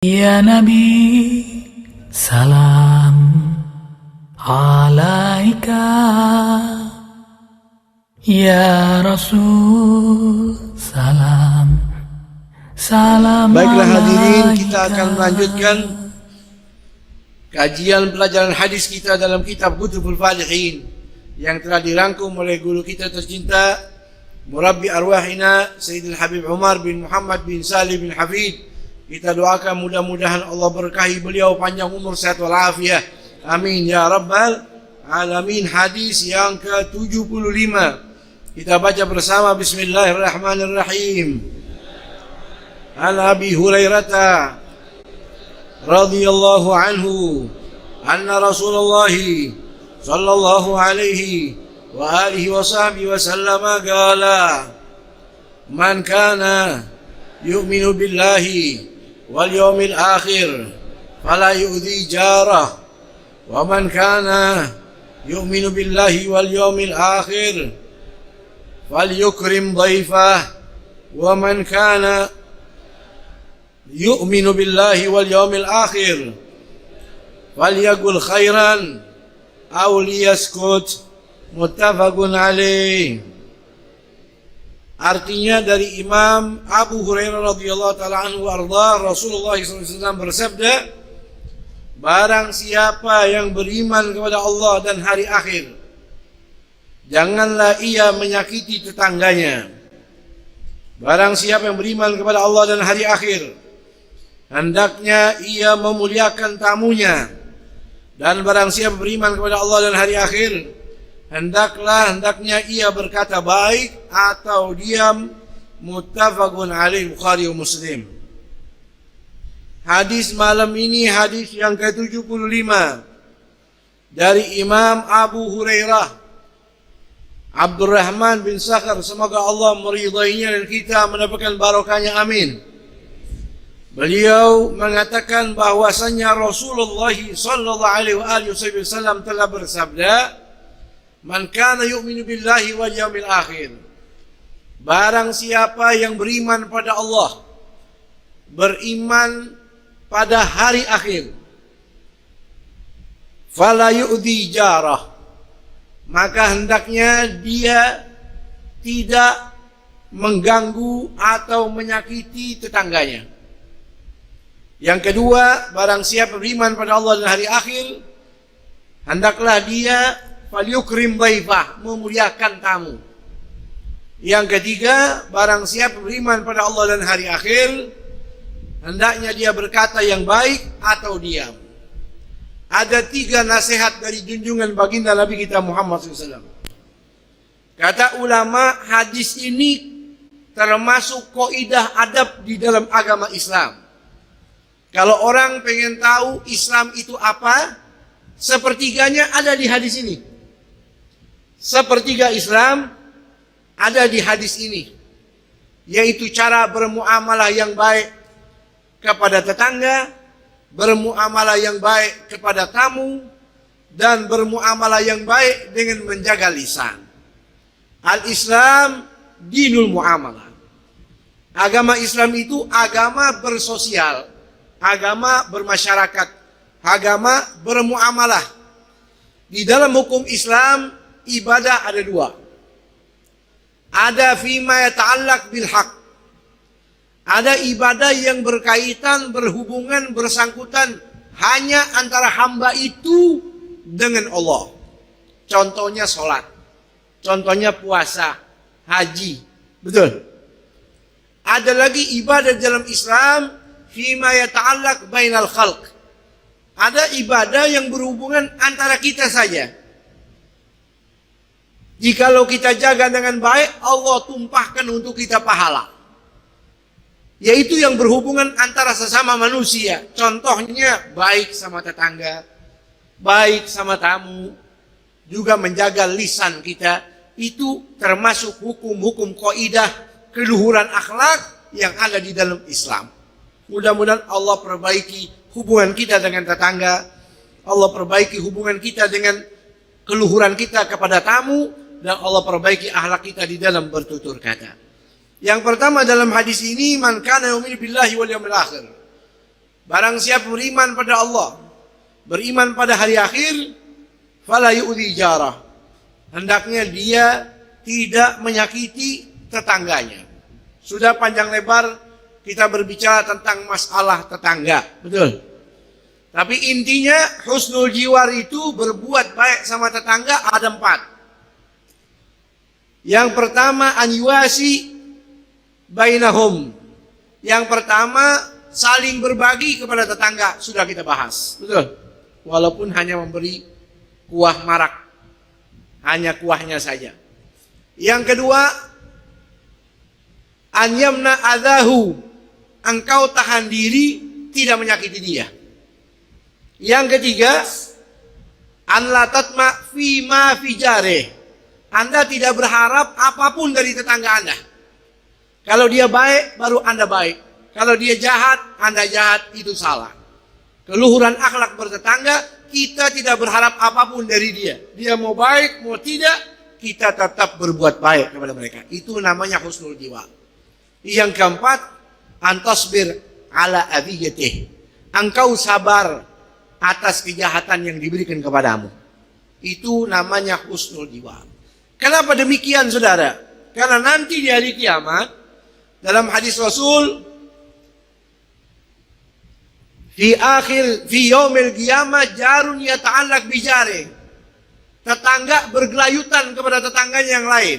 Ya Nabi, salam alaika. Ya Rasul, salam Baiklah hadirin, alaika. kita akan melanjutkan kajian pelajaran hadis kita dalam kitab Kutubul Falihin yang telah dirangkum oleh guru kita tercinta, Murabbi Arwahina Sayyidil Habib Umar bin Muhammad bin Salih bin Hafid. Kita doakan mudah-mudahan Allah berkahi beliau, panjang umur, sehat walafiat. Amin ya rabbal alamin. Hadis yang ke-75 kita baca bersama. Bismillahirrahmanirrahim. An Abi Hurairah radhiyallahu anhu anna Rasulullah sallallahu alaihi wa alihi wa sahbihi wa sallama qala man kana yu'minu billahi wal yawmil akhir fala yu'dhi jarah wa man kana yu'minu billahi wal yawmil akhir falyukrim dhaifah wa man kana yu'minu billahi wal yawmil akhir falyaqul khairan aw liyaskut. Muttafaqun alaih. Artinya dari Imam Abu Hurairah radhiyallahu taala anhu arda, Rasulullah SAW bersabda, barang siapa yang beriman kepada Allah dan hari akhir, janganlah ia menyakiti tetangganya. Barang siapa yang beriman kepada Allah dan hari akhir, hendaknya ia memuliakan tamunya. Dan barang siapa beriman kepada Allah dan hari akhir, hendaknya ia berkata baik atau diam. Muttafaqun alaih, Bukhari wa Muslim. Hadis malam ini hadis yang ke-75 dari Imam Abu Hurairah Abdurrahman bin Sakhar, semoga Allah meridainya dan kita mendapatkan barokahnya, amin. Beliau mengatakan bahwasannya Rasulullah sallallahu alaihi wasallam telah bersabda, man kana yu'minu billahi wal yawmil akhir, barang siapa yang beriman pada Allah, beriman pada hari akhir, fala yu'dhi jarah, maka hendaknya dia tidak mengganggu atau menyakiti tetangganya. Yang kedua, barang siapa beriman pada Allah dan hari akhir, hendaklah dia falyukrim dhaifah, memuliakan tamu. Yang ketiga, barang siapa beriman pada Allah dan hari akhir, hendaknya dia berkata yang baik atau diam. Ada 3 nasihat dari junjungan baginda Nabi kita Muhammad SAW. Kata ulama, hadis ini termasuk kaidah adab di dalam agama Islam. Kalau orang pengen tahu Islam itu apa, sepertiganya ada di hadis ini. Sepertiga Islam ada di hadis ini, yaitu cara bermuamalah yang baik kepada tetangga, bermuamalah yang baik kepada tamu, dan bermuamalah yang baik dengan menjaga lisan. Al-Islam dinul muamalah. Agama Islam itu agama bersosial, agama bermasyarakat, agama bermuamalah. Di dalam hukum Islam, ibadah ada 2. Ada fima yata'allaq bil haq. Ada ibadah yang berkaitan, berhubungan, bersangkutan hanya antara hamba itu dengan Allah. Contohnya sholat, contohnya puasa, haji. Betul. Ada lagi ibadah dalam Islam fima yata'allaq bainal khalq. Ada ibadah yang berhubungan antara kita saja. Jikalau kita jaga dengan baik, Allah tumpahkan untuk kita pahala. Yaitu yang berhubungan antara sesama manusia. Contohnya baik sama tetangga, baik sama tamu, juga menjaga lisan kita. Itu termasuk hukum-hukum kaidah keluhuran akhlak yang ada di dalam Islam. Mudah-mudahan Allah perbaiki hubungan kita dengan tetangga, Allah perbaiki hubungan kita dengan keluhuran kita kepada tamu, dan Allah perbaiki akhlak kita di dalam bertutur kata. Yang pertama dalam hadis ini, man kana yu'minu billahi wal yawmil akhir, Barang siapa beriman pada Allah, beriman pada hari akhir, fala yu'dhi jarah. Hendaknya dia tidak menyakiti tetangganya. Sudah panjang lebar kita berbicara tentang masalah tetangga, betul. Tapi intinya husnul jiwar itu berbuat baik sama tetangga ada 4. Yang pertama an yuwasi bainahum. Yang pertama saling berbagi kepada tetangga, sudah kita bahas, betul. Walaupun hanya memberi kuah marak, hanya kuahnya saja. Yang kedua, an yamna adahu, engkau tahan diri tidak menyakiti dia. Yang ketiga, an la tatma fi ma fi jarih, Anda tidak berharap apapun dari tetangga Anda. Kalau dia baik, baru Anda baik. Kalau dia jahat, Anda jahat, itu salah. Keluhuran akhlak bertetangga, kita tidak berharap apapun dari dia. Dia mau baik, mau tidak, kita tetap berbuat baik kepada mereka. Itu namanya husnul jiwa. Yang keempat, antasbir ala adiyatih. Engkau sabar atas kejahatan yang diberikan kepadamu. Itu namanya husnul jiwa. Kenapa demikian, saudara? Karena nanti di hari kiamat, dalam hadis Rasul, fi yaumil qiyamah jarun yata'allaq bijari. Tetangga bergelayutan kepada tetangganya yang lain,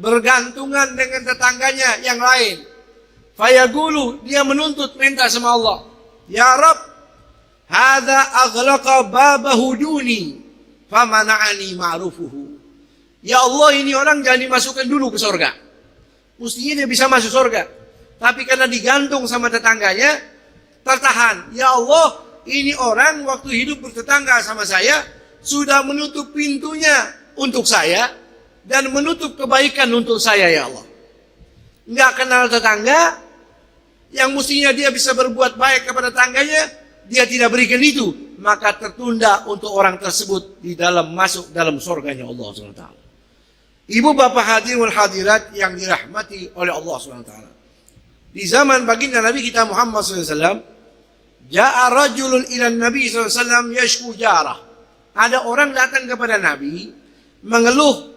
bergantungan dengan tetangganya yang lain. Fayaqulu, dia menuntut, minta sama Allah, ya Rabb, hadza aghlaqa babahu duni famana'ani ma'rufuhu. Ya Allah, ini orang jangan dimasukkan dulu ke surga. Mestinya dia bisa masuk surga, tapi karena digantung sama tetangganya, tertahan. Ya Allah, ini orang waktu hidup bertetangga sama saya, sudah menutup pintunya untuk saya, dan menutup kebaikan untuk saya, ya Allah. Nggak kenal tetangga, yang mestinya dia bisa berbuat baik kepada tetangganya, dia tidak berikan itu, maka tertunda untuk orang tersebut di dalam masuk dalam surganya Allah SWT. Ibu bapak hadirin wal hadirat yang dirahmati oleh Allah SWT. Di zaman baginda Nabi kita Muhammad SAW, ja'a rajulun ila Nabi SAW yashku jarah. Ada orang datang kepada Nabi mengeluh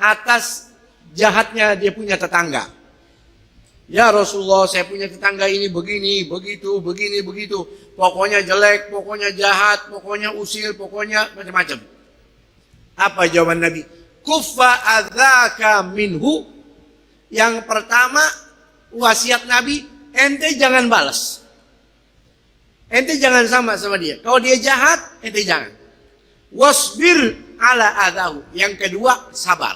atas jahatnya dia punya tetangga. Ya Rasulullah, saya punya tetangga ini begini, begitu, begini, begitu. Pokoknya jelek, pokoknya jahat, pokoknya usil, pokoknya macam-macam. Apa jawaban Nabi? Kuffa adzaka minhu. Yang pertama, wasiat Nabi, ente jangan balas. Ente jangan sama dia. Kalau dia jahat, ente jangan. Wasbir ala adahu. Yang kedua, sabar.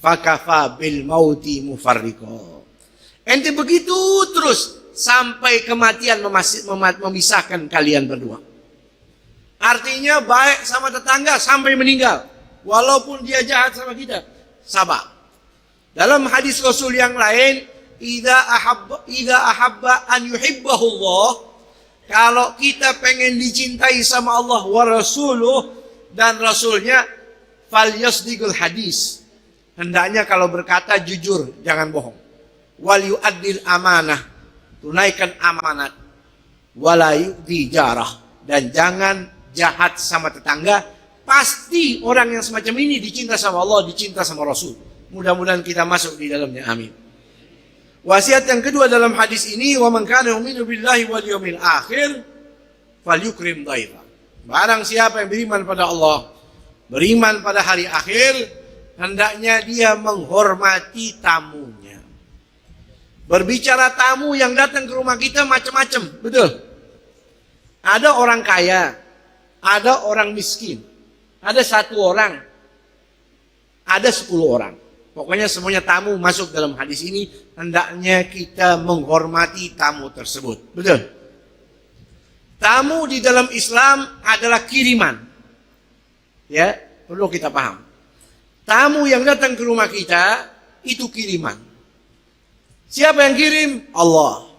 Fakafa bil mauti mufarriqo. Ente begitu terus sampai kematian memisahkan kalian berdua. Artinya baik sama tetangga sampai meninggal. Walaupun dia jahat sama kita, sabar. Dalam hadis Rasul yang lain, idza ahabba an yuhibbahu Allah, kalau kita pengen dicintai sama Allah wa rasuluh dan rasulnya, falyasdiqul hadis. Hendaknya kalau berkata jujur, jangan bohong. Wal yu'addil amanah, tunaikan amanat. Wala yu'di jarah, dan jangan jahat sama tetangga. Pasti orang yang semacam ini dicinta sama Allah, dicinta sama Rasul. Mudah-mudahan kita masuk di dalamnya, amin. Wasiat yang kedua dalam hadis ini, wa man kana yu'minu billahi wal yawmil akhir falyukrim dhaifa. Barang siapa yang beriman pada Allah, beriman pada hari akhir, hendaknya dia menghormati tamunya. Berbicara tamu yang datang ke rumah kita macam-macam, betul. Ada orang kaya, ada orang miskin, ada 1 orang, ada 10 orang. Pokoknya semuanya tamu masuk dalam hadis ini. Hendaknya kita menghormati tamu tersebut. Betul. Tamu di dalam Islam adalah kiriman. Ya, perlu kita paham. Tamu yang datang ke rumah kita itu kiriman. Siapa yang kirim? Allah.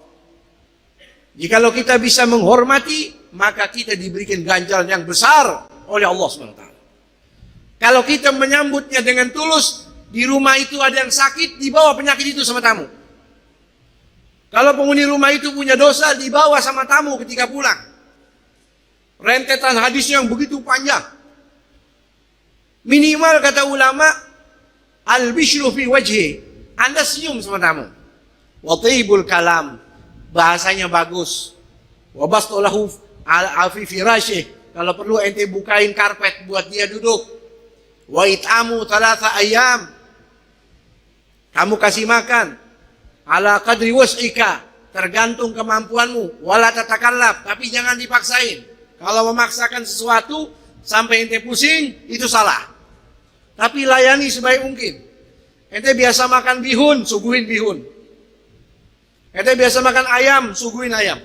Jikalau kita bisa menghormati, maka kita diberikan ganjaran yang besar oleh Allah SWT. Kalau kita menyambutnya dengan tulus, di rumah itu ada yang sakit, dibawa penyakit itu sama tamu. Kalau penghuni rumah itu punya dosa, dibawa sama tamu ketika pulang. Rentetan hadisnya yang begitu panjang. Minimal kata ulama, al-bishru fi wajhi. Anda senyum sama tamu. Wa taibul kalam. Bahasanya bagus. Wa bastu lahu al-afi firasyih. Kalau perlu ente bukain karpet buat dia duduk. Wa it'amu 3 ayam. Kamu kasih makan. Ala qadri was'ika, tergantung kemampuanmu. Wala tatakallaf, tapi jangan dipaksain. Kalau memaksakan sesuatu sampai ente pusing, itu salah. Tapi layani sebaik mungkin. Ente biasa makan bihun, suguhin bihun. Ente biasa makan ayam, suguhin ayam.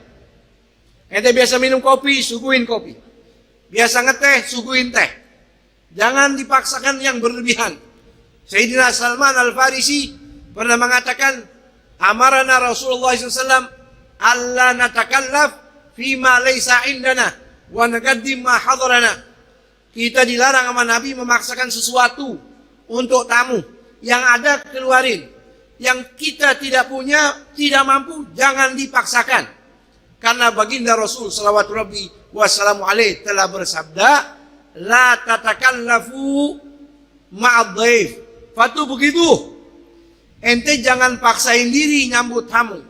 Ente biasa minum kopi, suguhin kopi. Biasa ngeteh, suguhin teh. Jangan dipaksakan yang berlebihan. Sayyidina Salman Al-Farisi pernah mengatakan, amarana Rasulullah SAW alla natakallaf fima laysa indana wa naqaddim ma hadarana. Kita dilarang sama Nabi memaksakan sesuatu untuk tamu. Yang ada keluarin. Yang kita tidak punya, tidak mampu, jangan dipaksakan. Karena baginda Rasul sallallahu rabbi wassalamu alaih telah bersabda, la tatakallafu ma'ad dhaif. Fatu begitu. Ente jangan paksain diri nyambut tamu.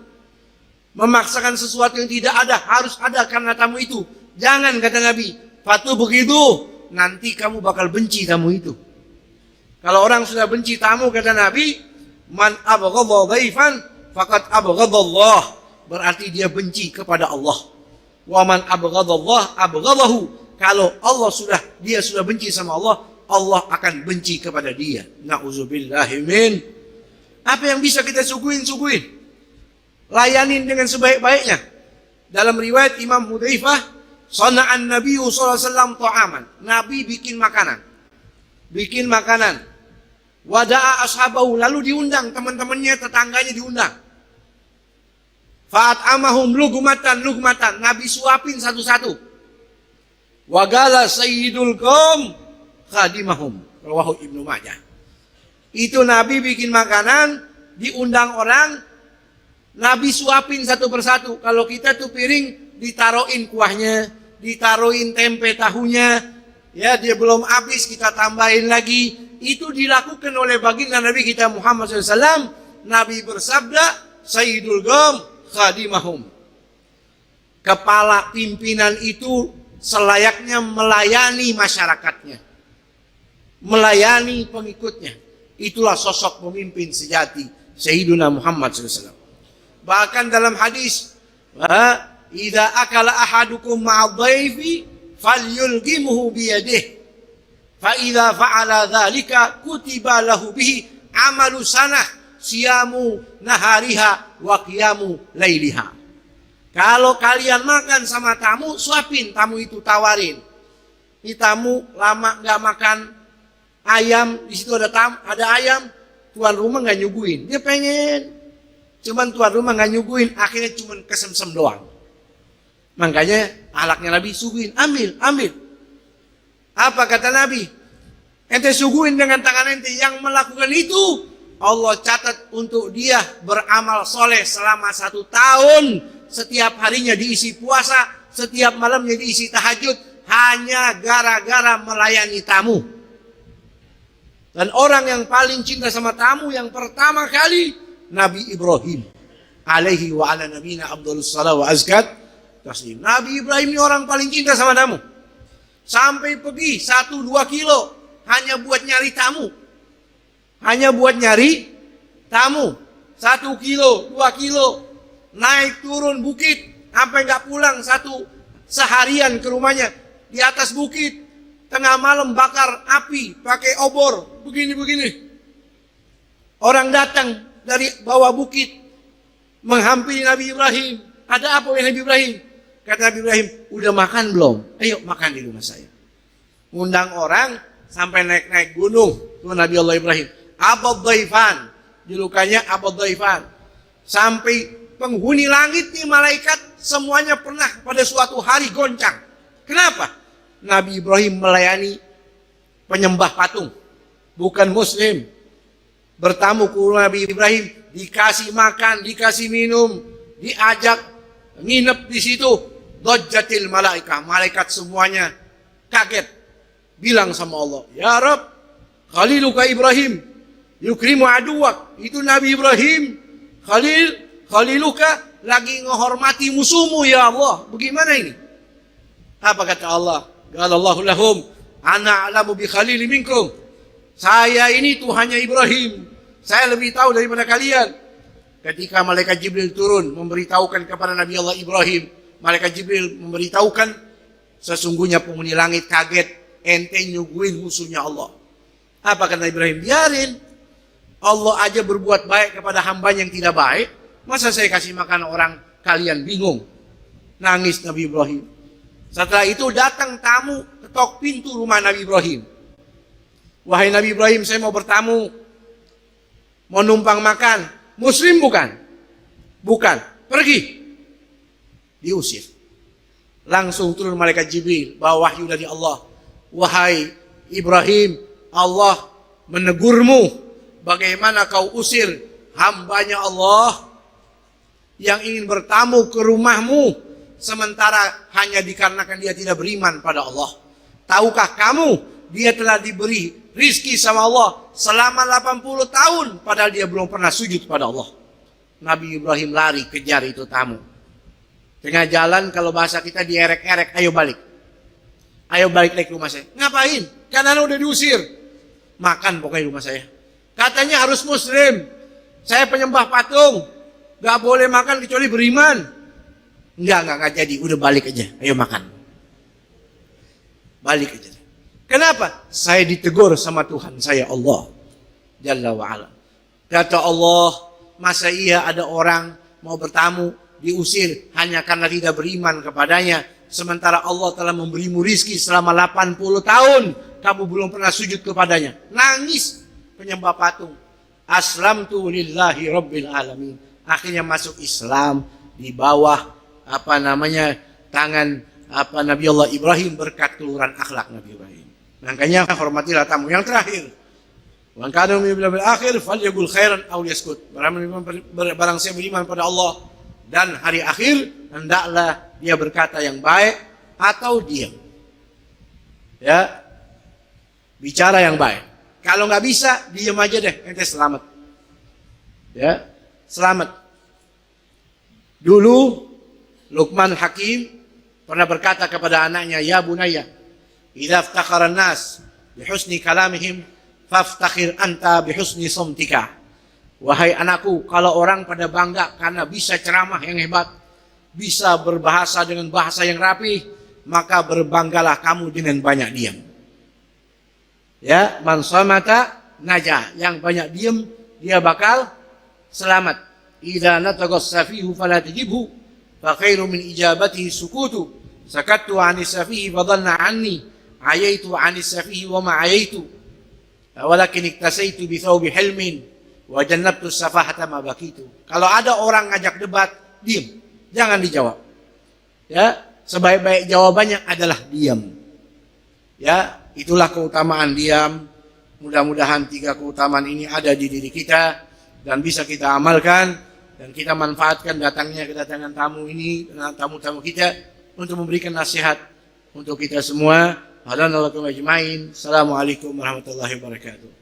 Memaksakan sesuatu yang tidak ada, harus ada karena tamu itu. Jangan, kata Nabi. Fatu begitu, nanti kamu bakal benci tamu itu. Kalau orang sudah benci tamu, kata Nabi, man abghadha dhaifan faqad abghadha Allah. Berarti dia benci kepada Allah. Wa man abghadha Allah abghadahu. Kalau dia sudah benci sama Allah, Allah akan benci kepada dia. Na'udzubillahi min. Apa yang bisa kita suguhin? Layanin dengan sebaik-baiknya. Dalam riwayat Imam Hudzaifah, sana'an Nabi sallallahu alaihi wasallam ta'aman. Nabi bikin makanan. Wada'a ashabahu, lalu diundang teman-temannya, tetangganya diundang. Fa'at'amahum lugmatan. Nabi suapin satu-satu. Wagala sayyidul qaum khadimahum. Rawahu Ibnu Majah. Itu Nabi bikin makanan, diundang orang, Nabi suapin satu persatu. Kalau kita tuh piring, ditaruhin kuahnya, ditaruhin tempe tahunya, ya dia belum habis kita tambahin lagi. Itu dilakukan oleh baginda Nabi kita Muhammad SAW. Nabi bersabda, Sayyidul Qaum khadimahum. Kepala pimpinan itu selayaknya melayani masyarakatnya, melayani pengikutnya. Itulah sosok pemimpin sejati Sayyiduna Muhammad SAW. Bahkan dalam hadis, idza akala ahadukum ma'ad dhaifi falyulgimhu biyadihi fa idza fa'ala dzalika kutiba lahu bihi amalu sanah siyamu nahariha wa qiyamu lailiha. Kalau kalian makan sama tamu, suapin tamu itu, tawarin. Ini tamu lama nggak makan ayam, di situ ada ayam, tuan rumah nggak nyuguhin, dia pengen, cuman tuan rumah nggak nyuguhin, akhirnya cuman kesemsem doang. Makanya alaknya Nabi suguhin, ambil. Apa kata Nabi? Ente suguhin dengan tangan ente. Yang melakukan itu, Allah catat untuk dia beramal soleh selama 1 tahun. Setiap harinya diisi puasa, setiap malamnya diisi tahajud, hanya gara-gara melayani tamu. Dan orang yang paling cinta sama tamu yang pertama kali, Nabi Ibrahim alaihi wa ala nabiyina afdhalus salawat wa azkat taslim. Nabi Ibrahim ini orang paling cinta sama tamu. Sampai pergi 1-2 kilo hanya buat nyari tamu. 1 kilo, 2 kilo, naik turun bukit, sampai nggak pulang seharian ke rumahnya. Di atas bukit, tengah malam bakar api, pakai obor, begini. Orang datang dari bawah bukit, menghampiri Nabi Ibrahim. Ada apa dengan Nabi Ibrahim? Kata Nabi Ibrahim, udah makan belum? Ayo makan di rumah saya. Undang orang, sampai naik-naik gunung. Itu Nabi Allah Ibrahim. Abad Dhaifan, julukannya Abad Dhaifan. Sampai penghuni langit nih malaikat, semuanya pernah pada suatu hari goncang. Kenapa? Nabi Ibrahim melayani penyembah patung, bukan muslim. Bertamu ke Nabi Ibrahim, dikasih makan, dikasih minum, diajak nginep di situ, dajjatil malaikah, malaikat semuanya kaget, bilang sama Allah, ya Rabb, khaliluka Ibrahim yukrimu aduwak, itu Nabi Ibrahim khaliluka lagi menghormati musuhmu ya Allah, bagaimana ini? Apa kata Allah? Qalallahu lahum ana a'lamu bi khalili minkum, saya ini Tuhannya Ibrahim, saya lebih tahu daripada kalian. Ketika malaikat Jibril turun memberitahukan kepada Nabi Allah Ibrahim, malaikat Jibril memberitahukan, sesungguhnya penghuni langit kaget, ente nyuguhin musuhnya Allah. Apa kata Ibrahim? Biarin, Allah aja berbuat baik kepada hambanya yang tidak baik, masa saya kasih makan orang kalian bingung? Nangis Nabi Ibrahim. Setelah itu datang tamu, ketok pintu rumah Nabi Ibrahim. Wahai Nabi Ibrahim, saya mau bertamu, mau numpang makan. Muslim bukan? Bukan. Pergi. Diusir. Langsung turun malaikat Jibril, bawa wahyu dari Allah. Wahai Ibrahim, Allah menegurmu. Bagaimana kau usir hambanya Allah yang ingin bertamu ke rumahmu, sementara hanya dikarenakan dia tidak beriman pada Allah. Tahukah kamu, dia telah diberi rizki sama Allah selama 80 tahun, padahal dia belum pernah sujud pada Allah. Nabi Ibrahim lari kejar itu tamu. Tengah jalan, kalau bahasa kita dierek-erek, ayo balik. Ayo balik lagi ke rumah saya. Ngapain? Kan anak udah diusir. Makan pokoknya rumah saya. Katanya harus Muslim. Saya penyembah patung. Gak boleh makan kecuali beriman. Enggak jadi. Udah balik aja. Ayo makan. Balik aja. Kenapa? Saya ditegur sama Tuhan saya Allah Jalla wa'ala. Kata Allah, masa iya ada orang mau bertamu diusir hanya karena tidak beriman kepadanya, sementara Allah telah memberimu rizki selama 80 tahun, kamu belum pernah sujud kepadanya. Nangis penyembah patung. Aslamtu lillahi rabbil alamin. Akhirnya masuk Islam di bawah tangan Nabi Allah Ibrahim, berkat keluhuran akhlak Nabi Ibrahim. Makanya hormatilah tamu. Yang terakhir, man kana yu'minu bil akhir falyaqul khairan aw yaskut. Barang siapa beriman pada Allah dan hari akhir, hendaklah dia berkata yang baik atau diam. Ya, bicara yang baik. Kalau nggak bisa, diam aja deh, ente selamat. Ya, selamat. Dulu Luqman Hakim pernah berkata kepada anaknya, ya bunayya, idza iftakhara an-nas bihusni kalamihim faftakhir anta bihusni sumtika. Wahai anakku, kalau orang pada bangga karena bisa ceramah yang hebat, bisa berbahasa dengan bahasa yang rapi, maka berbanggalah kamu dengan banyak diam. Ya, man samata naja, yang banyak diam dia bakal selamat. Idza nataqas safihu fala tajibhu fa khairu min ijabatihi sukutu. Sakattu 'anis safihi fa dhanna 'anni, ayaitu 'anis safihi wa ma ayaitu. Walakin iktasaitu bi thawbi hilmin wa jannabtu safahata ma bakitu. Kalau ada orang ngajak debat, diam, jangan dijawab. Ya, sebaik-baik jawabannya adalah diam. Ya, itulah keutamaan diam. Mudah-mudahan 3 keutamaan ini ada di diri kita dan bisa kita amalkan, dan kita manfaatkan kedatangan tamu ini, tamu-tamu kita, untuk memberikan nasihat untuk kita semua. Assalamualaikum warahmatullahi wabarakatuh.